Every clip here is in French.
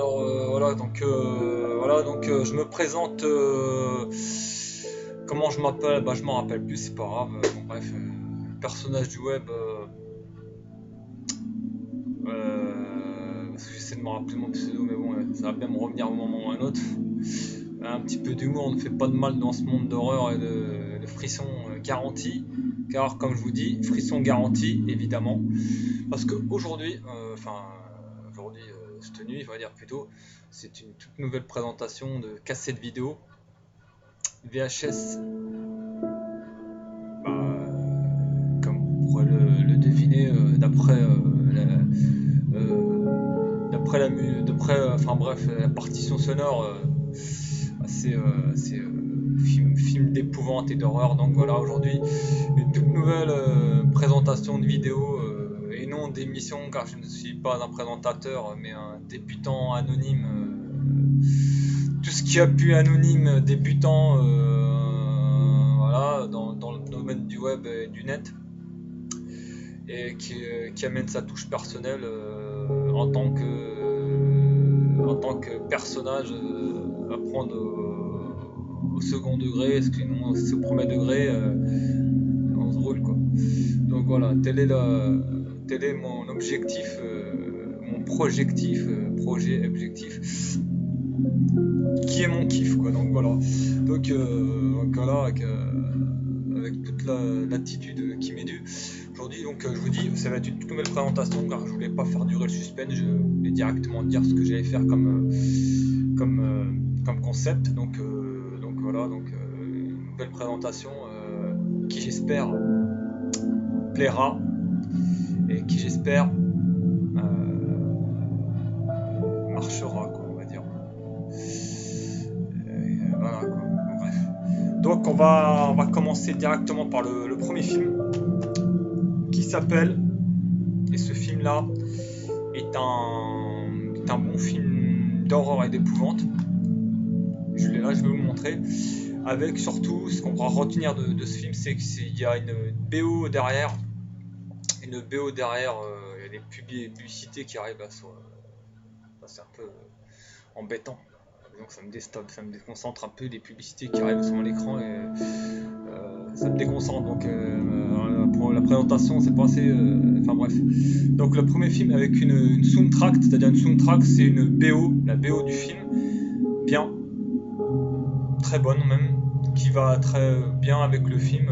Alors voilà, donc je me présente. Comment je m'appelle? Bah je m'en rappelle plus, c'est pas grave. Bon, bref, personnage du web. Parce que j'essaie de me rappeler mon pseudo, mais bon, ça va bien me revenir à un moment ou à un autre. Un petit peu d'humour ne fait pas de mal dans ce monde d'horreur et de frissons garantis. Car comme je vous dis, frissons garantis évidemment. Parce qu'aujourd'hui, aujourd'hui, cette nuit, on va dire plutôt, c'est une toute nouvelle présentation de cassette vidéo VHS. Bah, comme vous pourrez le deviner, enfin bref, la partition sonore, c'est film d'épouvante et d'horreur. Donc voilà, aujourd'hui, une toute nouvelle présentation de vidéo et non d'émission, car je ne suis pas un présentateur, mais un débutant anonyme. Tout ce qui a pu anonyme débutant, voilà, dans le domaine du web et du net, et qui amène sa touche personnelle en tant que personnage à prendre au second degré, parce que non, c'est au premier degré, on se roule quoi. Donc voilà, tel est mon objectif, mon projet objectif, qui est mon kiff quoi. Donc voilà, donc voilà, avec toute l'attitude qui m'est due aujourd'hui. Donc je vous dis, ça va être une toute nouvelle présentation, car je voulais pas faire durer le suspense, je voulais directement dire ce que j'allais faire comme concept. Donc voilà, une nouvelle présentation qui j'espère plaira et qui j'espère marchera quoi, on va dire. Voilà quoi. Bon, bref. Donc on va commencer directement par le premier film qui s'appelle, et ce film là est un bon film d'horreur et d'épouvante. Je l'ai là, je vais vous le montrer. Avec surtout, ce qu'on pourra retenir de ce film, c'est qu'il y a une BO derrière. Il y a des publicités qui arrivent là c'est un peu embêtant. Donc ça me déconcentre un peu, les publicités qui arrivent sur mon écran, et ça me déconcentre. Donc pour la présentation, c'est pas assez. Enfin bref. Donc le premier film avec une soundtrack, c'est-à-dire une soundtrack, c'est une BO, la BO du film, bien, très bonne même, qui va très bien avec le film.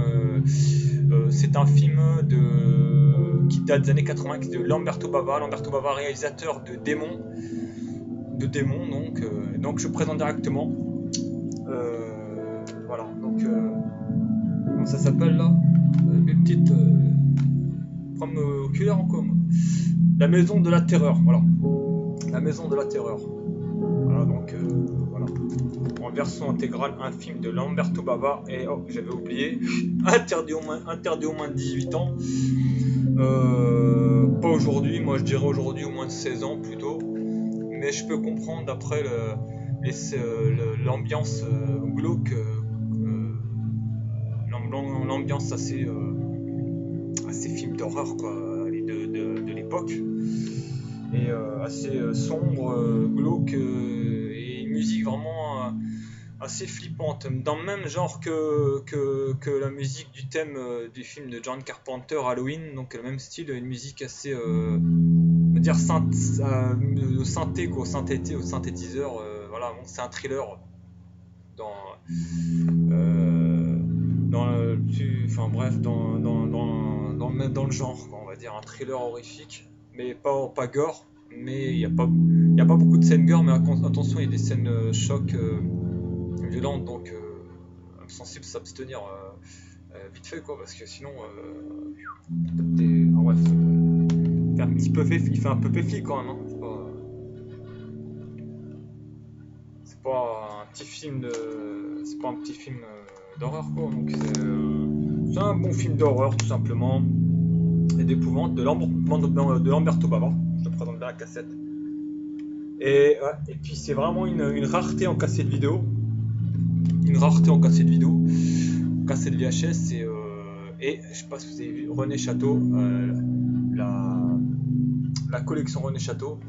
C'est un film qui date des années 80, de Lamberto Bava. Lamberto Bava, réalisateur de Démon. Donc je présente directement. Voilà, donc comment ça s'appelle là, mes petites problèmes oculaires encore. La Maison de la Terreur, voilà. La Maison de la Terreur. Voilà, donc voilà. En version intégrale, un film de Lamberto Bava, et oh, j'avais oublié, interdit au moins de 18 ans. Pas aujourd'hui, moi je dirais aujourd'hui au moins de 16 ans plutôt. Mais je peux comprendre d'après l'ambiance glauque, l'ambiance assez film d'horreur quoi, de l'époque, et assez sombre, glauque, et une musique vraiment assez flippante, dans le même genre que la musique du thème du film de John Carpenter, Halloween. Donc le même style, une musique assez on va dire au synthé quoi, au synthétiseur, voilà. Bon, c'est un thriller dans enfin bref, dans le genre quoi, on va dire un thriller horrifique, mais pas gore. Mais il y a pas beaucoup de scènes gore, mais attention, il y a des scènes choc violentes, donc sensible s'abstenir vite fait quoi, parce que sinon enfin, bref, il fait un peu péfli quand même, hein. C'est pas un petit film d'horreur quoi. Donc c'est un bon film d'horreur tout simplement, et d'épouvante, de Lamberto Bava. Je te présente bien la cassette. Et puis c'est vraiment une rareté en cassette vidéo. Cassette VHS, et je sais pas si vous avez vu René Château, la collection René Château.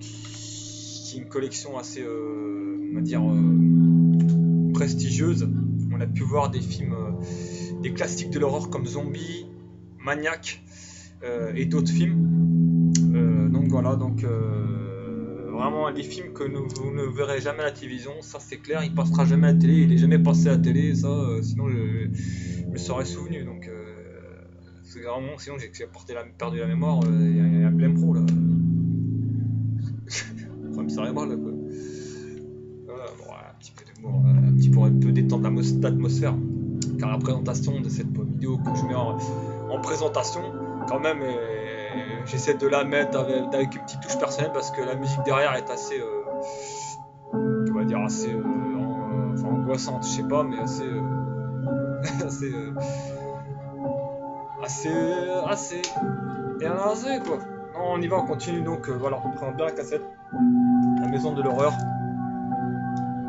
qui est une collection assez, on va dire, prestigieuse. On a pu voir des films, des classiques de l'horreur comme Zombie, Maniac et d'autres films. Donc voilà, donc vraiment des films que vous ne verrez jamais à la télévision, ça c'est clair, il passera jamais à la télé, il est jamais passé à la télé, ça sinon je me serais souvenu, donc c'est vraiment, sinon j'ai perdu la mémoire, il y a plein pro là. Problème cérébral là quoi. Voilà, bon, un petit peu d'humour, pour un peu détendre l'atmosphère, car la présentation de cette vidéo que je mets en présentation, quand même, j'essaie de la mettre avec une petite touche personnelle parce que la musique derrière est assez, on va dire assez, enfin angoissante, je sais pas, mais assez, assez énervé quoi. Non, on y va, on continue donc, voilà, on prend bien la cassette, La Maison de l'horreur,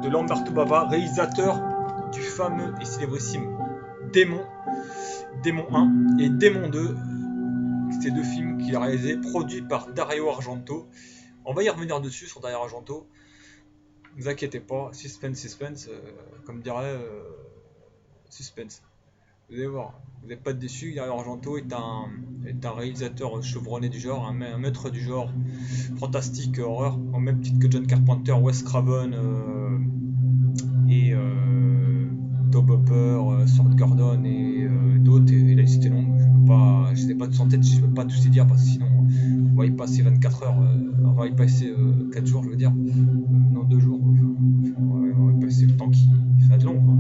de Lamberto Bava, réalisateur du fameux et célébrissime Démon 1 et Démon 2. Ces deux films qu'il a réalisés, produits par Dario Argento. On va y revenir dessus sur Dario Argento. Ne vous inquiétez pas, suspense, comme dirait suspense. Vous allez voir, vous n'êtes pas déçus. Dario Argento est un réalisateur chevronné du genre, un maître du genre fantastique, horreur, au même titre que John Carpenter, Wes Craven et Tobe Hooper, Stuart Gordon et d'autres, et la liste est longue. Je ne sais pas tous en tête, je ne peux pas tous les dire parce que sinon on va y passer 24 heures, on va y passer 4 jours, je veux dire, non 2 jours, on va y passer le temps qui va être long, quoi.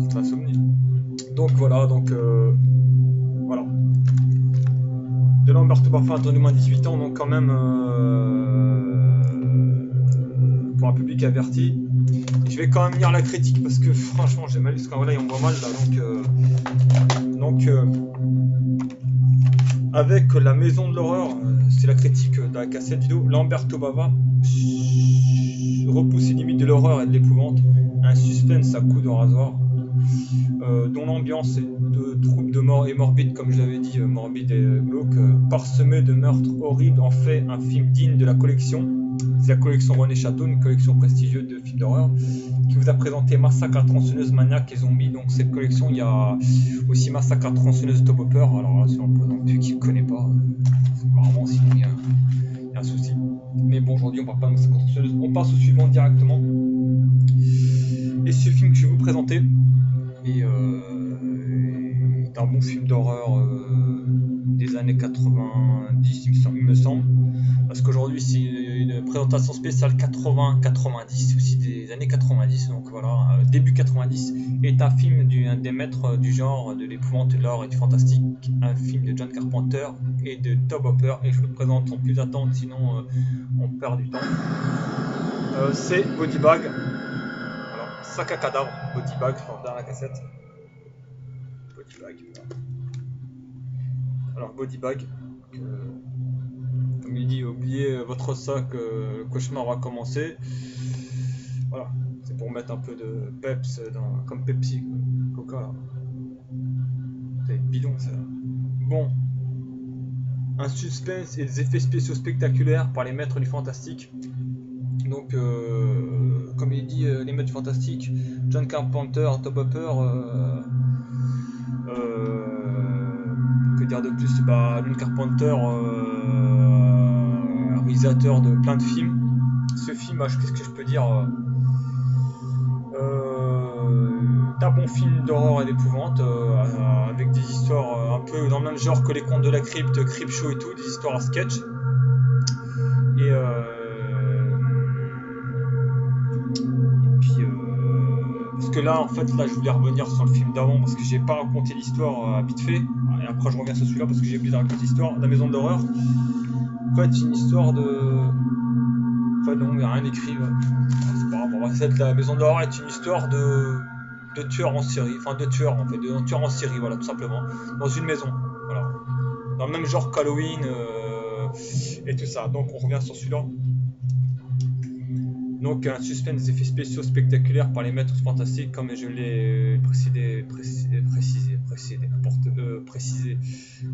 C'est l'insomnie. Donc voilà, voilà. De Lamberto Bava, attendu moins 18 ans, donc quand même pour un public averti. Je vais quand même lire la critique parce que franchement j'ai mal, parce que voilà, on voit mal là, donc avec La Maison de l'horreur, c'est la critique de la cassette vidéo. Lamberto Bava repousse les limites de l'horreur et de l'épouvante, un suspense à coups de rasoir, dont l'ambiance est de troubles de mort et morbide, comme je l'avais dit, morbide et glauque, parsemé de meurtres horribles, en fait un film digne de la collection. C'est la collection René Château, une collection prestigieuse de films d'horreur, qui vous a présenté Massacre à la tronçonneuse, Maniac et Zombie. Donc cette collection, il y a aussi Massacre à la tronçonneuse, Tobe Hooper. Alors là, si on peut non plus qui ne connaît pas, vraiment sinon il y a un souci. Mais bon, aujourd'hui on parle pas de Massacre à la tronçonneuse, on passe au suivant directement. Et ce film que je vais vous présenter est un bon film d'horreur des années 90, il me semble. Parce qu'aujourd'hui c'est une présentation spéciale 80-90, aussi des années 90, donc voilà, début 90, est un film d'un des maîtres du genre, de l'épouvante, de l'horreur et du fantastique, un film de John Carpenter et de Tobe Hooper, et je vous le présente sans plus attendre, sinon on perd du temps. C'est Body Bag, voilà, sac à cadavre, Body Bag, je vais dans la cassette. Body Bag, voilà. Alors Body Bag, comme il dit, oubliez votre sac, le cauchemar va commencer. Voilà, c'est pour mettre un peu de peps comme Pepsi, Coca. C'est bidon ça. Bon, un suspense et des effets spéciaux spectaculaires par les maîtres du fantastique. Donc, comme il dit, les maîtres du fantastique, John Carpenter, Tobe Hooper. Que dire de plus? John Carpenter, réalisateur de plein de films. Ce film, qu'est-ce que je peux dire, un bon film d'horreur et d'épouvante, avec des histoires un peu dans le même genre que les contes de la crypte, Creepshow et tout, des histoires à sketch. Et puis parce que là en fait je voulais revenir sur le film d'avant parce que j'ai pas raconté l'histoire vite fait, et après je reviens sur celui-là parce que j'ai oublié de raconter l'histoire. La Maison de l'horreur, en fait c'est une histoire de, enfin non, il n'y a rien écrit, c'est pas grave. La Maison de l'horreur est une histoire de tueurs en série, enfin de tueurs en fait, de tueurs en série, voilà, tout simplement, dans une maison, voilà, dans le même genre qu'Halloween et tout ça. Donc on revient sur celui-là. Donc un suspense des effets spéciaux spectaculaires par les maîtres fantastiques, comme je l'ai précisé,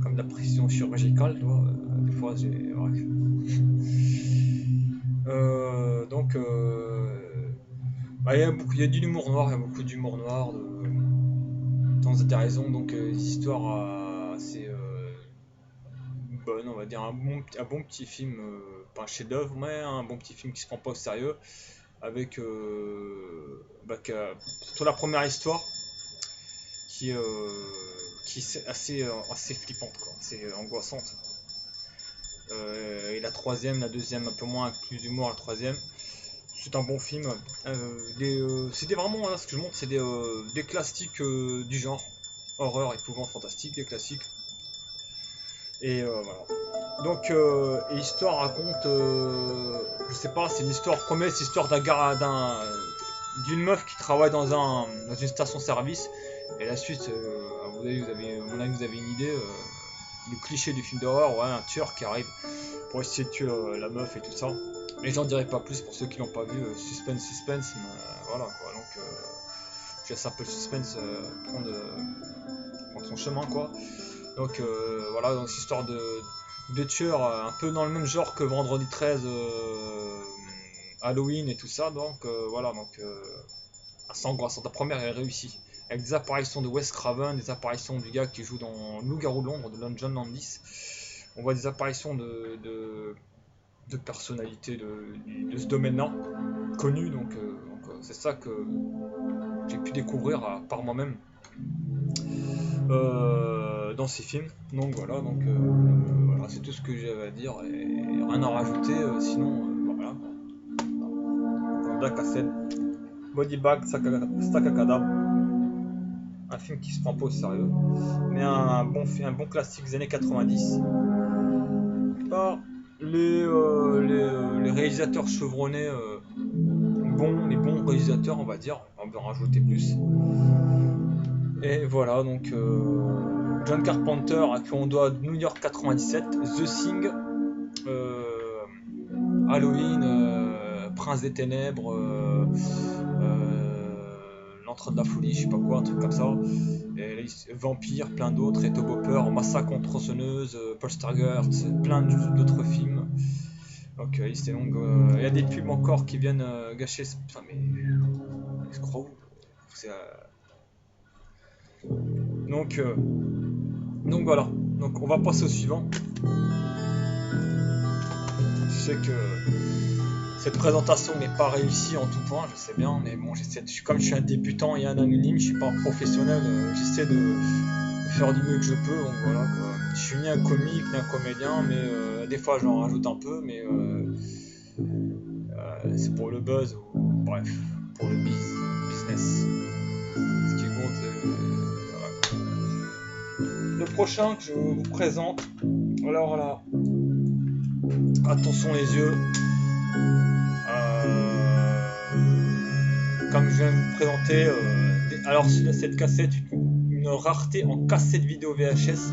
comme la précision chirurgicale, tu vois, des fois j'ai... bref. Donc, bah, il y a de l'humour noir, il y a beaucoup d'humour noir, de temps et raison, donc des histoires assez bonnes, on va dire, un bon petit film, pas un chef-d'œuvre, mais un bon petit film qui se prend pas au sérieux, avec bah, surtout la première histoire qui, euh, qui est assez flippante, quoi, assez angoissante. Et la deuxième un peu moins, avec plus d'humour, la troisième. C'est un bon film. C'était vraiment, là, ce que je montre, c'est des classiques du genre. Horreur, épouvante, fantastique, des classiques. Et voilà. Donc, et l'histoire raconte, je sais pas, c'est une histoire, promet, c'est l'histoire d'une meuf qui travaille dans une station-service. Et la suite, à mon avis, à mon avis, vous avez une idée. Le cliché du film d'horreur, ouais, un tueur qui arrive pour essayer de tuer la meuf et tout ça. Mais j'en dirai pas plus pour ceux qui l'ont pas vu. Suspense, mais, voilà quoi. Donc, je laisse un peu le suspense prendre son chemin quoi. Donc voilà, donc c'est histoire de tueurs un peu dans le même genre que Vendredi 13, Halloween et tout ça. Donc voilà, donc assez angoissant. La première est réussie. Avec des apparitions de Wes Craven, des apparitions du gars qui joue dans Loup-garou de Londres, de John Landis. On voit des apparitions de personnalités de ce domaine-là, connues. Donc c'est ça que j'ai pu découvrir par moi-même dans ces films. Donc voilà, voilà, c'est tout ce que j'avais à dire et rien à rajouter. Sinon, voilà. Black Acid, Body Bag, Stakakada, un film qui se prend pas au sérieux, mais un bon classique des années 90 par les réalisateurs chevronnés, les bons réalisateurs, on va dire, on peut en rajouter plus. Et voilà, donc John Carpenter, à qui on doit New York 97, The Thing, Halloween, Prince des Ténèbres, L'Entre de la Folie, je sais pas quoi, un truc comme ça. Et Vampire, plein d'autres, et Hopper, Massacre en tronçonneuse, Poltergeist, plein d'autres films. Donc liste est longue. Il y a des pubs encore qui viennent gâcher. Enfin, mais. Escroc. C'est. Donc voilà. Donc on va passer au suivant. Je sais que cette présentation n'est pas réussie en tout point, je sais bien, mais bon, comme je suis un débutant et un anonyme, je suis pas un professionnel, j'essaie de faire du mieux que je peux, donc voilà quoi. Je suis ni un comique ni un comédien, mais des fois j'en rajoute un peu, mais c'est pour le buzz ou bref, pour le business. Ce qui compte, voilà. Le prochain que je vous présente, alors là, attention les yeux. Comme je viens de vous présenter, alors cette cassette, une rareté en cassette vidéo VHS,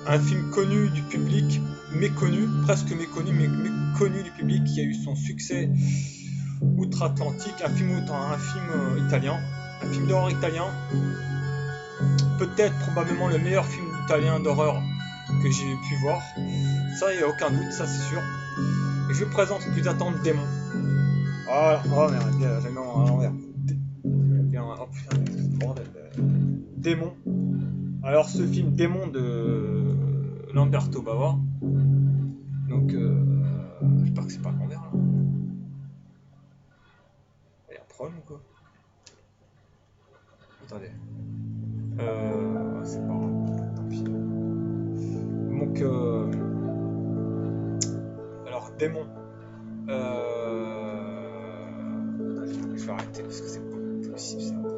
un film connu du public, méconnu, presque méconnu, mais connu du public, qui a eu son succès outre-Atlantique, un film italien, un film d'horreur italien, peut-être probablement le meilleur film italien d'horreur que j'ai pu voir, ça il n'y a aucun doute, ça c'est sûr. Et je vous présente sans plus attendre Démon. Voilà, oh merde, j'ai mis à l'envers. Oh putain, bordel. Démon. Alors ce film Démon de Lamberto Bava. Donc j'espère que c'est pas à l'envers là. Il y a un problème ou quoi? Attendez. C'est pas grave. Tant pis. Donc alors Démon. Je vais arrêter parce que c'est pas possible ça.